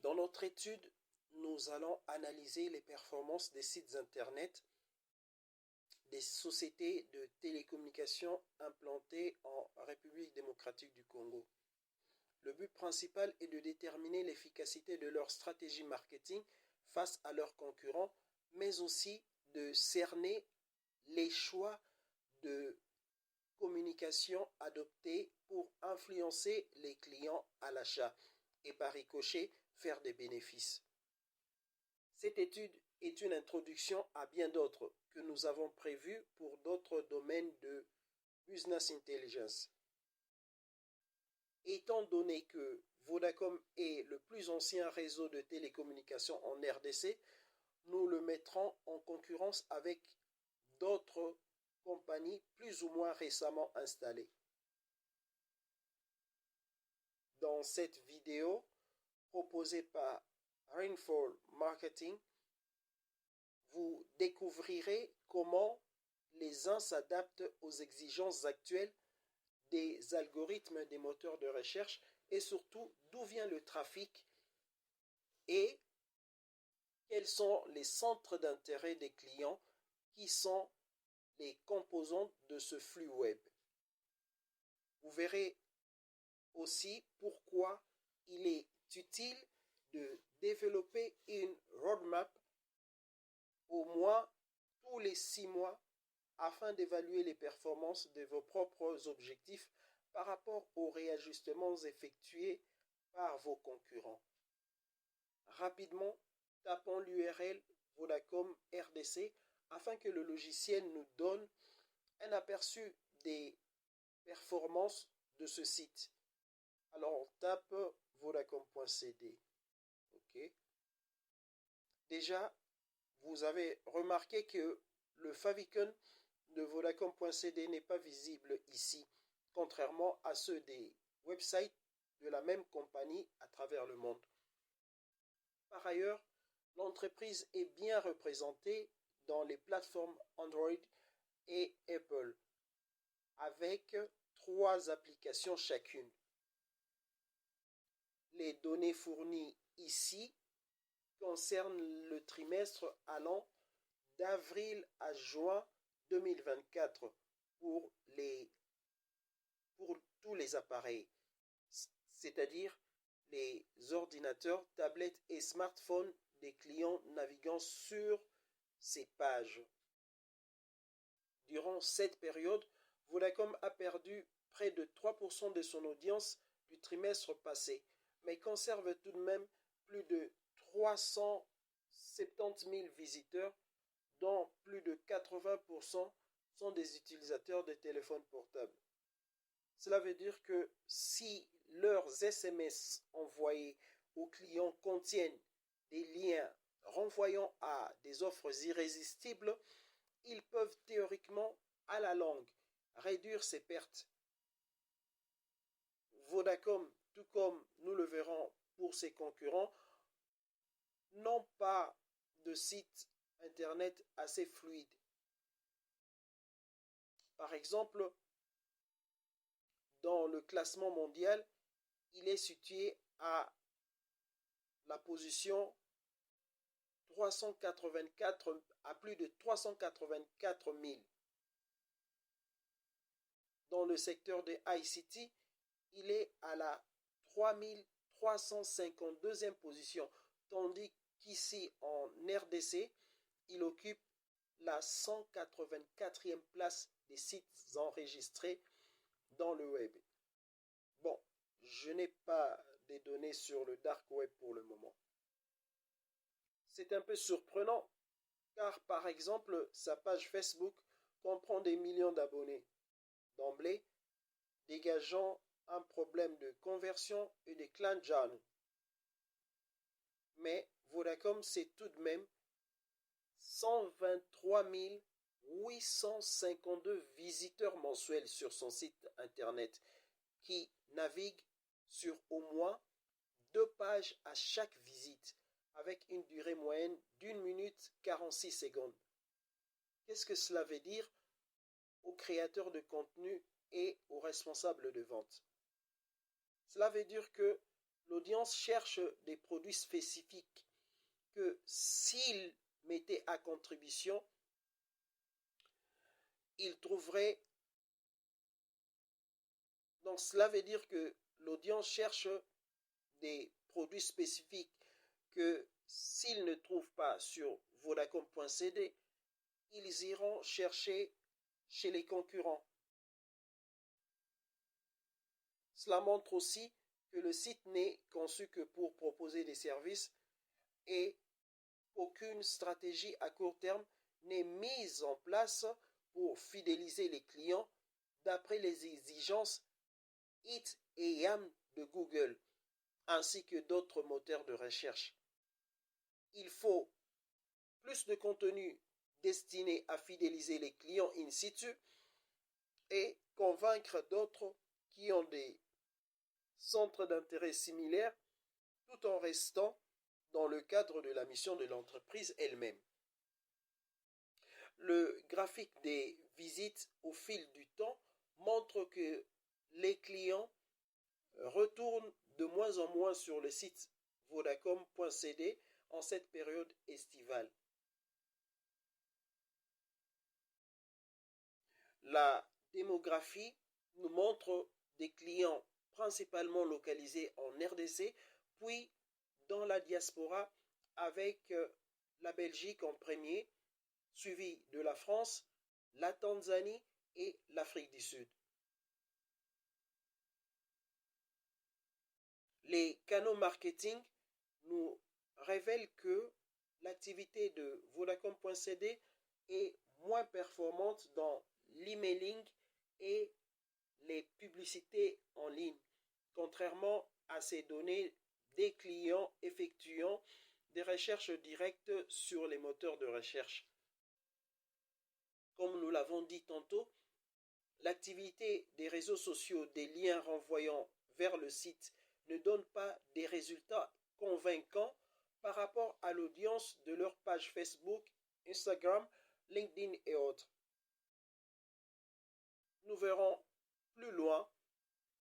Dans notre étude, nous allons analyser les performances des sites Internet des sociétés de télécommunications implantées en République démocratique du Congo. Le but principal est de déterminer l'efficacité de leur stratégie marketing face à leurs concurrents, mais aussi de cerner les choix de communication adoptés pour influencer les clients à l'achat et par ricochet faire des bénéfices. Cette étude est une introduction à bien d'autres que nous avons prévues pour d'autres domaines de business intelligence. Étant donné que Vodacom est le plus ancien réseau de télécommunications en RDC, nous le mettrons en concurrence avec d'autres compagnies plus ou moins récemment installées. Dans cette vidéo proposée par Rainfall Marketing, vous découvrirez comment les uns s'adaptent aux exigences actuelles des algorithmes des moteurs de recherche et surtout d'où vient le trafic et quels sont les centres d'intérêt des clients qui sont les composants de ce flux web. Vous verrez aussi pourquoi il est utile de développer une roadmap au moins tous les 6 mois afin d'évaluer les performances de vos propres objectifs par rapport aux réajustements effectués par vos concurrents. Rapidement, tapons l'URL Vodacom RDC afin que le logiciel nous donne un aperçu des performances de ce site. Alors on tape vodacom.cd. OK. Déjà, vous avez remarqué que le favicon de vodacom.cd n'est pas visible ici, contrairement à ceux des websites de la même compagnie à travers le monde. Par ailleurs, l'entreprise est bien représentée dans les plateformes Android et Apple, avec 3 applications chacune. Les données fournies ici concernent le trimestre allant d'avril à juin 2024 pour tous les appareils, c'est-à-dire les ordinateurs, tablettes et smartphones des clients naviguant sur ces pages. Durant cette période, Vodacom a perdu près de 3% de son audience du trimestre passé, mais conserve tout de même plus de 370 000 visiteurs, dont plus de 80% sont des utilisateurs de téléphones portables. Cela veut dire que si leurs SMS envoyés aux clients contiennent des liens renvoyant à des offres irrésistibles, ils peuvent théoriquement, à la longue, réduire ces pertes. Vodacom, tout comme nous le verrons pour ses concurrents, n'ont pas de site Internet assez fluide. Par exemple, dans le classement mondial, il est situé à la position 384, à plus de 384 000. Dans le secteur des ICT, il est à la 3352e position, tandis qu'ici en RDC, il occupe la 184e place des sites enregistrés dans le web. Bon, je n'ai pas des données sur le dark web pour le moment. C'est un peu surprenant, car par exemple, sa page Facebook comprend des millions d'abonnés. D'emblée, dégageant un problème de conversion et de clan jaunes. Mais Vodacom, c'est tout de même 123 852 visiteurs mensuels sur son site internet qui naviguent sur au moins 2 pages à chaque visite avec une durée moyenne d'1 minute 46 secondes. Qu'est-ce que cela veut dire aux créateurs de contenu et aux responsables de vente? Cela veut dire que l'audience cherche des produits spécifiques que s'il mettait à contribution, il trouverait. Donc cela veut dire que l'audience cherche des produits spécifiques que s'ils ne trouvent pas sur Vodacom.cd, ils iront chercher chez les concurrents. Cela montre aussi que le site n'est conçu que pour proposer des services et aucune stratégie à court terme n'est mise en place pour fidéliser les clients d'après les exigences It et YAM de Google, ainsi que d'autres moteurs de recherche. Il faut plus de contenu destiné à fidéliser les clients in situ et convaincre d'autres qui ont des centres d'intérêt similaires tout en restant dans le cadre de la mission de l'entreprise elle-même. Le graphique des visites au fil du temps montre que les clients retournent de moins en moins sur le site Vodacom.cd en cette période estivale. La démographie nous montre des clients principalement localisés en RDC, puis dans la diaspora avec la Belgique en premier, suivi de la France, la Tanzanie et l'Afrique du Sud. Les canaux marketing nous révèlent que l'activité de Vodacom.cd est moins performante dans l'emailing et les publicités en ligne, contrairement à ces données des clients effectuant des recherches directes sur les moteurs de recherche. Comme nous l'avons dit tantôt, l'activité des réseaux sociaux, des liens renvoyant vers le site ne donne pas des résultats convaincants par rapport à l'audience de leur page Facebook, Instagram, LinkedIn et autres. Nous verrons plus loin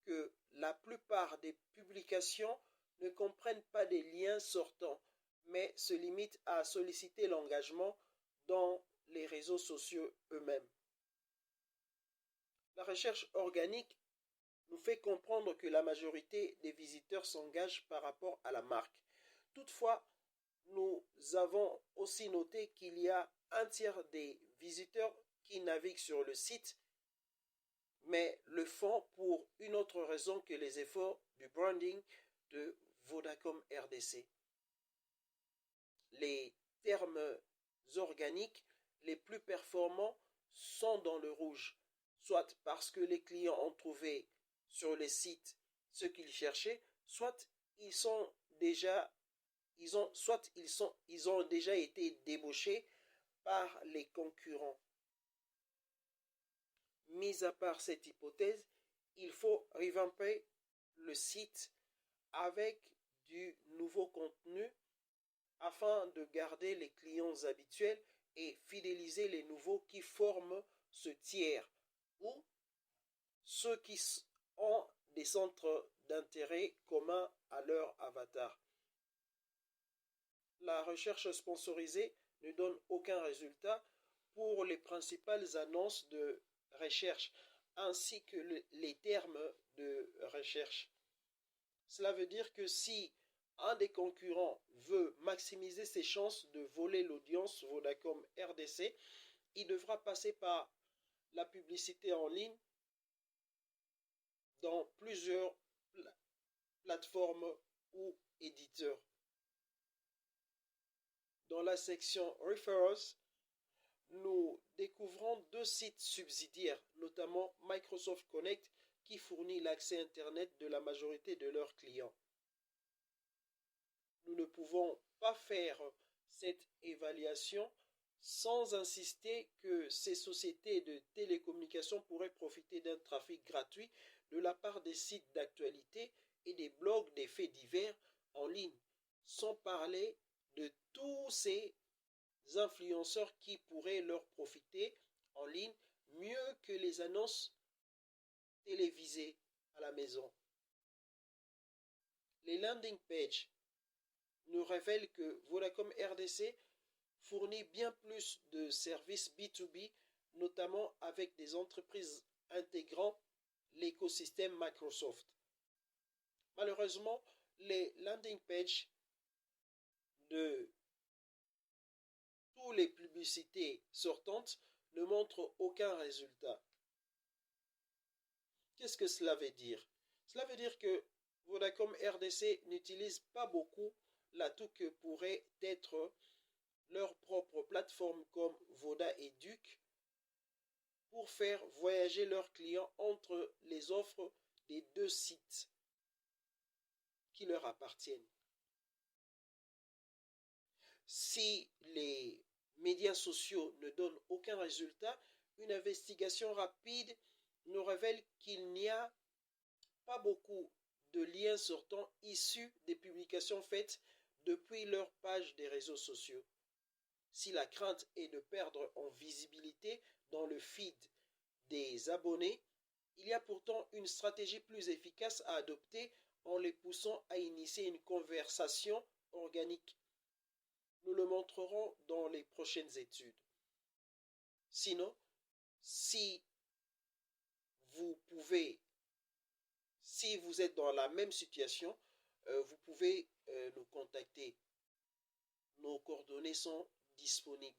que la plupart des publications ne comprennent pas des liens sortants, mais se limitent à solliciter l'engagement dans les réseaux sociaux eux-mêmes. La recherche organique nous fait comprendre que la majorité des visiteurs s'engagent par rapport à la marque. Toutefois, nous avons aussi noté qu'il y a un tiers des visiteurs qui naviguent sur le site, mais le font pour une autre raison que les efforts du branding de Vodacom RDC. Les termes organiques les plus performants sont dans le rouge, soit parce que les clients ont trouvé sur les sites ce qu'ils cherchaient, soit ils ont déjà été débauchés par les concurrents. Mis à part cette hypothèse, il faut revamper le site avec du nouveau contenu afin de garder les clients habituels et fidéliser les nouveaux qui forment ce tiers ou ceux qui ont des centres d'intérêt communs à leur avatar. La recherche sponsorisée ne donne aucun résultat pour les principales annonces de recherche ainsi que les termes de recherche. Cela veut dire que si un des concurrents veut maximiser ses chances de voler l'audience Vodacom RDC, il devra passer par la publicité en ligne dans plusieurs plateformes ou éditeurs. Dans la section Referrals, nous découvrons deux sites subsidiaires, notamment Microsoft Connect, qui fournit l'accès Internet de la majorité de leurs clients. Nous ne pouvons pas faire cette évaluation sans insister que ces sociétés de télécommunications pourraient profiter d'un trafic gratuit de la part des sites d'actualité et des blogs des faits divers en ligne, sans parler de tous ces influenceurs qui pourraient leur profiter en ligne mieux que les annonces télévisées à la maison. les landing pages nous révèlent que Vodacom RDC fournit bien plus de services B2B, notamment avec des entreprises intégrant l'écosystème Microsoft. Malheureusement, les landing pages de toutes les publicités sortantes ne montrent aucun résultat. Qu'est-ce que cela veut dire? Cela veut dire que Vodacom RDC n'utilise pas beaucoup l'atout que pourrait être leur propre plateforme comme Voda et Duc pour faire voyager leurs clients entre les offres des deux sites qui leur appartiennent. Si les médias sociaux ne donnent aucun résultat, une investigation rapide nous révèle qu'il n'y a pas beaucoup de liens sortants issus des publications faites depuis leur page des réseaux sociaux. Si la crainte est de perdre en visibilité dans le feed des abonnés, il y a pourtant une stratégie plus efficace à adopter en les poussant à initier une conversation organique. Nous le montrerons dans les prochaines études. Sinon, si vous êtes dans la même situation, vous pouvez nous contacter. Nos coordonnées sont disponibles.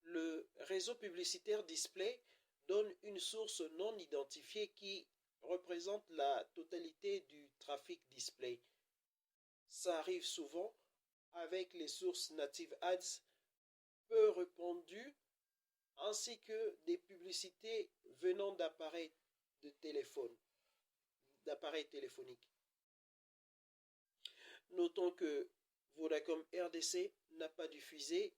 Le réseau publicitaire display donne une source non identifiée qui représente la totalité du trafic display. Ça arrive souvent avec les sources native ads peu répandues ainsi que des publicités venant d'appareils téléphoniques. Notons que Vodacom RDC n'a pas diffusé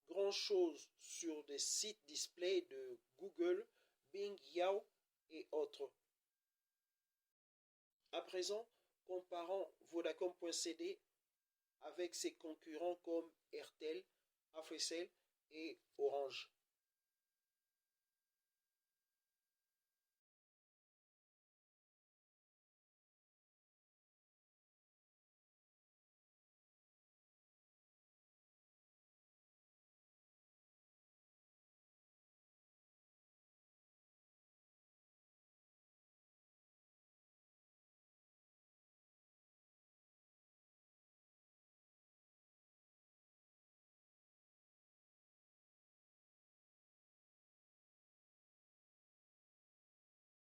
grand-chose sur des sites display de Google, Bing, Yahoo et autres. À présent, comparons Vodacom.cd avec ses concurrents comme Airtel, Africell et Orange.